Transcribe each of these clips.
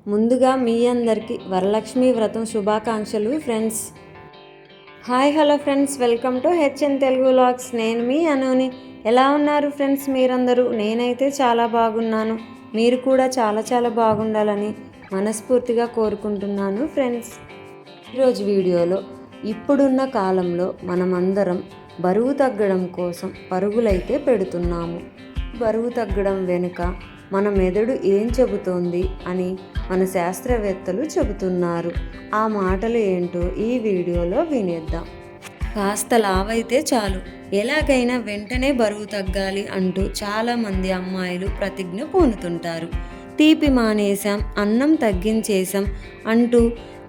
ముందుగా మీ అందరికీ వరలక్ష్మి వ్రతం శుభాకాంక్షలు friends. Hi hello friends, welcome to HN Telugu vlogs. నేను మీ అనుని. ఎలా ఉన్నారు ఫ్రెండ్స్ మీరందరూ? నేనైతే చాలా బాగున్నాను. మీరు కూడా చాలా బాగుండాలని మనస్ఫూర్తిగా కోరుకుంటున్నాను ఫ్రెండ్స్. ఈరోజు వీడియోలో ఇప్పుడున్న కాలంలో మనమందరం బరువు తగ్గడం కోసం పరుగులైతే పెడుతున్నాము. బరువు తగ్గడం వెనుక మన మెదడు ఏం చెబుతోంది అని మన శాస్త్రవేత్తలు చెబుతున్నారు. ఆ మాటలు ఏంటో ఈ వీడియోలో వినేద్దాం. కాస్త లావైతే చాలు, ఎలాగైనా వెంటనే బరువు తగ్గాలి అంటూ చాలామంది అమ్మాయిలు ప్రతిజ్ఞ పూనుతుంటారు. తీపి మానేశాం, అన్నం తగ్గించేశాం అంటూ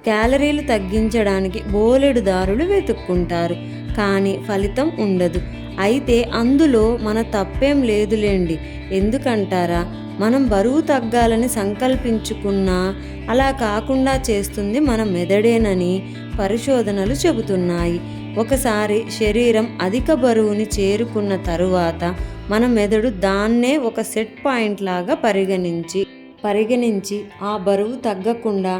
క్యాలరీలు తగ్గించడానికి బోలెడు దారులు వెతుక్కుంటారు. కానీ ఫలితం ఉండదు. అయితే అందులో మన తప్పేం లేదులేండి. ఎందుకంటారా, మనం బరువు తగ్గాలని సంకల్పించుకున్నా అలా కాకుండా చేస్తుంది మన మెదడేనని పరిశోధనలు చెబుతున్నాయి. ఒకసారి శరీరం అధిక బరువుని చేరుకున్న తరువాత మన మెదడు దాన్నే ఒక సెట్ పాయింట్ లాగా పరిగణించి ఆ బరువు తగ్గకుండా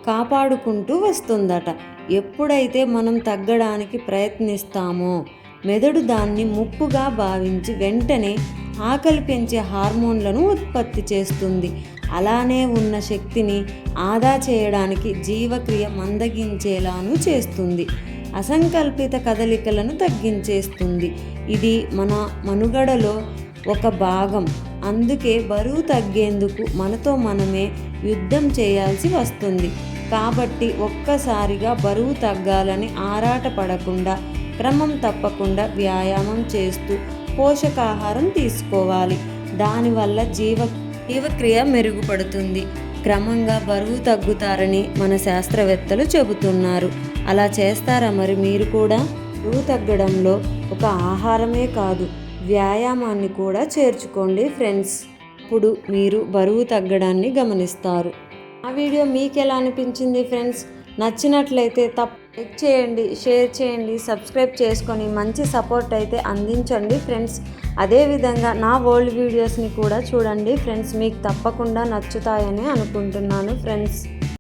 కాపాడుకుంటూ వస్తుందట. ఎప్పుడైతే మనం తగ్గడానికి ప్రయత్నిస్తామో మెదడు దాన్ని ముప్పుగా భావించి వెంటనే ఆకలి పెంచే హార్మోన్లను ఉత్పత్తి చేస్తుంది. అలానే ఉన్న శక్తిని ఆదా చేయడానికి జీవక్రియ మందగించేలాను చేస్తుంది. అసంకల్పిత కదలికలను తగ్గించేస్తుంది. ఇది మన మనుగడలో ఒక భాగం. అందుకే బరువు తగ్గేందుకు మనతో మనమే యుద్ధం చేయాల్సి వస్తుంది. కాబట్టి ఒక్కసారిగా బరువు తగ్గాలని ఆరాటపడకుండా క్రమం తప్పకుండా వ్యాయామం చేస్తూ పోషకాహారం తీసుకోవాలి. దానివల్ల జీవక్రియ మెరుగుపడుతుంది. క్రమంగా బరువు తగ్గుతారని మన శాస్త్రవేత్తలు చెబుతున్నారు. అలా చేస్తారా మరి మీరు కూడా? బరువు తగ్గడంలో ఒక ఆహారమే కాదు, వ్యాయామాన్ని కూడా చేర్చుకోండి ఫ్రెండ్స్. ఇప్పుడు మీరు బరువు తగ్గడాన్ని గమనిస్తారు. ఆ వీడియో మీకు ఎలా అనిపించింది ఫ్రెండ్స్? నచ్చినట్లయితే లైక్ చేయండి, షేర్ చేయండి, సబ్స్క్రైబ్ చేసుకొని మంచి సపోర్ట్ అయితే అందించండి ఫ్రెండ్స్. అదేవిధంగా నా ఓల్డ్ వీడియోస్ని కూడా చూడండి ఫ్రెండ్స్. మీకు తప్పకుండా నచ్చుతాయని అనుకుంటున్నాను ఫ్రెండ్స్.